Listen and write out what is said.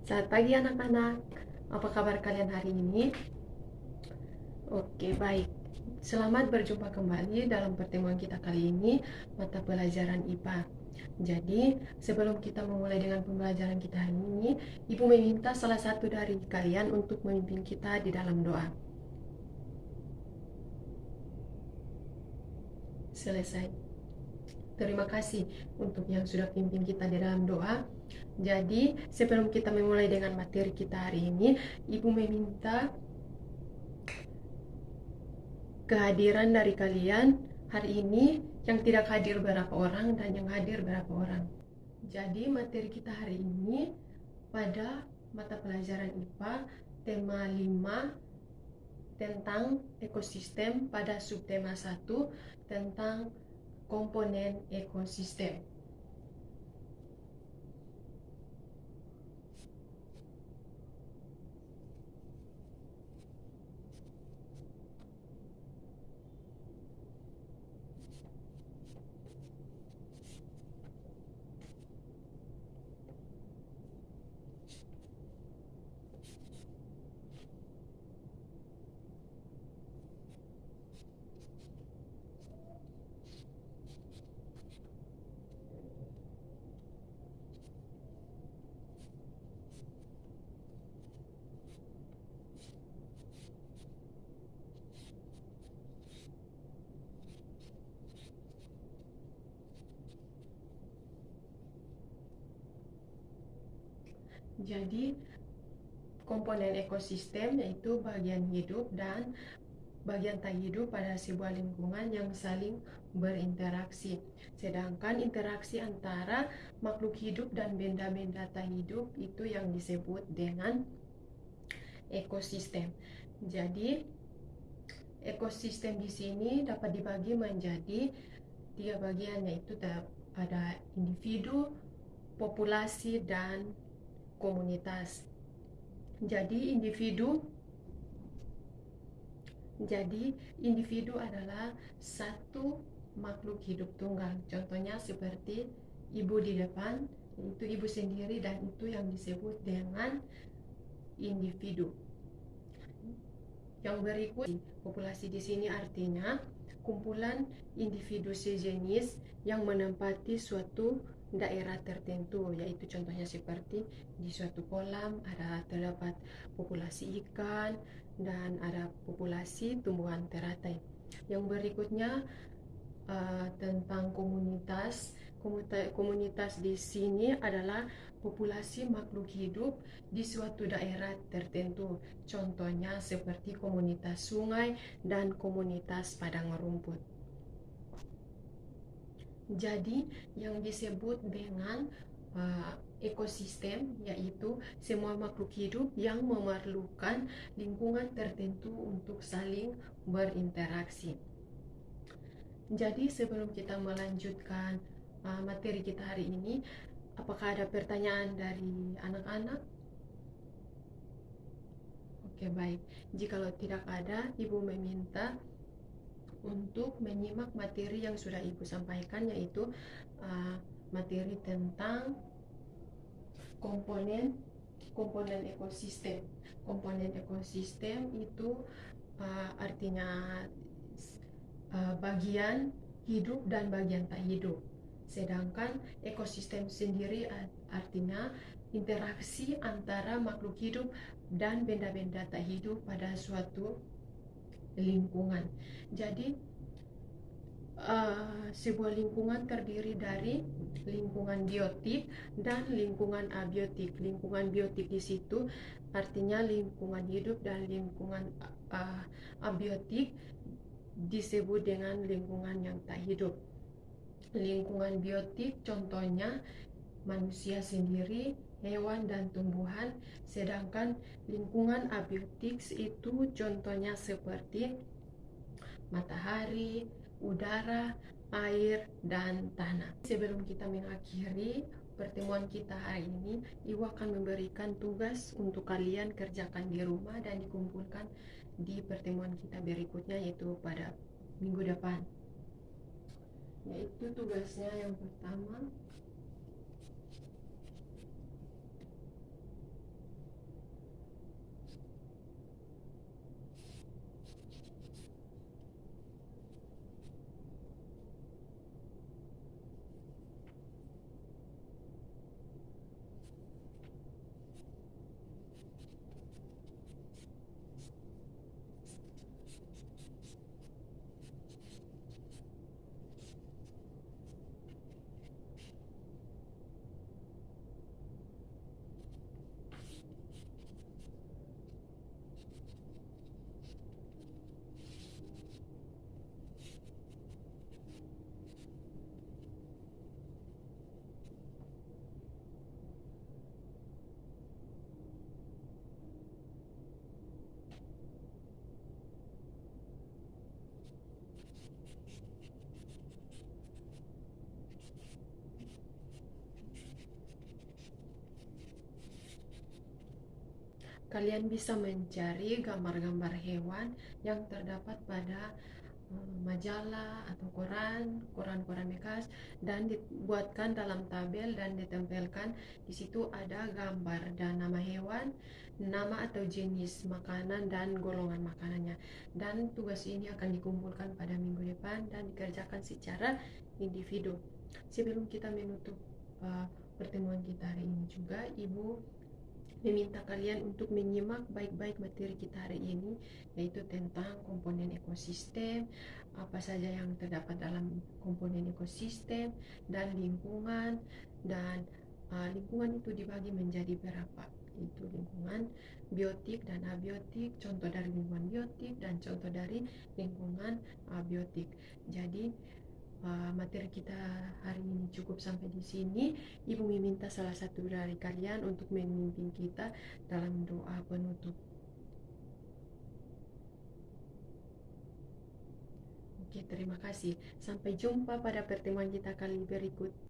Selamat pagi anak-anak. Apa kabar kalian hari ini? Oke, baik. Selamat berjumpa kembali dalam pertemuan kita kali ini, mata pelajaran IPA. Jadi, sebelum kita memulai dengan pembelajaran kita hari ini, Ibu meminta salah satu dari kalian untuk memimpin kita di dalam doa. Selesai. Terima kasih untuk yang sudah pimpin kita di dalam doa. Jadi, sebelum kita memulai dengan materi kita hari ini, Ibu meminta kehadiran dari kalian hari ini, yang tidak hadir berapa orang dan yang hadir berapa orang. Jadi materi kita hari ini pada mata pelajaran IPA tema 5 tentang ekosistem, pada subtema 1 tentang komponen ekosistem. Jadi komponen ekosistem yaitu bagian hidup dan bagian tak hidup pada sebuah lingkungan yang saling berinteraksi. Sedangkan interaksi antara makhluk hidup dan benda-benda tak hidup itu yang disebut dengan ekosistem. Jadi ekosistem di sini dapat dibagi menjadi 3 bagian, yaitu ada individu, populasi, dan komunitas. Jadi individu adalah satu makhluk hidup tunggal. Contohnya seperti ibu di depan, itu ibu sendiri, dan itu yang disebut dengan individu. Yang berikut, populasi di sini artinya kumpulan individu sejenis yang menempati suatu daerah tertentu, yaitu contohnya seperti di suatu kolam terdapat populasi ikan dan ada populasi tumbuhan teratai. Yang berikutnya tentang komunitas. Komunitas di sini adalah populasi makhluk hidup di suatu daerah tertentu. Contohnya seperti komunitas sungai dan komunitas padang rumput. Jadi yang disebut dengan ekosistem yaitu semua makhluk hidup yang memerlukan lingkungan tertentu untuk saling berinteraksi. Jadi sebelum kita melanjutkan materi kita hari ini, apakah ada pertanyaan dari anak-anak? Oke, baik. Jikalau tidak ada, Ibu meminta untuk menyimak materi yang sudah Ibu sampaikan, yaitu materi tentang komponen ekosistem. Komponen ekosistem itu artinya bagian hidup dan bagian tak hidup. Sedangkan ekosistem sendiri artinya interaksi antara makhluk hidup dan benda-benda tak hidup pada suatu lingkungan. Jadi sebuah lingkungan terdiri dari lingkungan biotik dan lingkungan abiotik. Lingkungan biotik di situ artinya lingkungan hidup, dan lingkungan abiotik disebut dengan lingkungan yang tak hidup. Lingkungan biotik contohnya manusia sendiri, hewan, dan tumbuhan. Sedangkan lingkungan abiotik itu contohnya seperti matahari, udara, air, dan tanah. Sebelum kita mengakhiri pertemuan kita hari ini, Ibu akan memberikan tugas untuk kalian kerjakan di rumah dan dikumpulkan di pertemuan kita berikutnya, yaitu pada minggu depan. Yaitu tugasnya yang pertama, kalian bisa mencari gambar-gambar hewan yang terdapat pada majalah atau koran-koran bekas, dan dibuatkan dalam tabel dan ditempelkan. Di situ ada gambar dan nama hewan, nama atau jenis makanan dan golongan makanannya. Dan tugas ini akan dikumpulkan pada minggu depan dan dikerjakan secara individu. Sebelum kita menutup pertemuan kita hari ini juga, Ibu meminta kalian untuk menyimak baik-baik materi kita hari ini, yaitu tentang komponen ekosistem, apa saja yang terdapat dalam komponen ekosistem, dan lingkungan. Dan lingkungan itu dibagi menjadi berapa, itu lingkungan biotik dan abiotik, contoh dari lingkungan biotik dan contoh dari lingkungan abiotik. Jadi materi kita hari ini cukup sampai di sini. Ibu meminta salah satu dari kalian untuk memimpin kita dalam doa penutup. Oke, terima kasih. Sampai jumpa pada pertemuan kita kali berikut.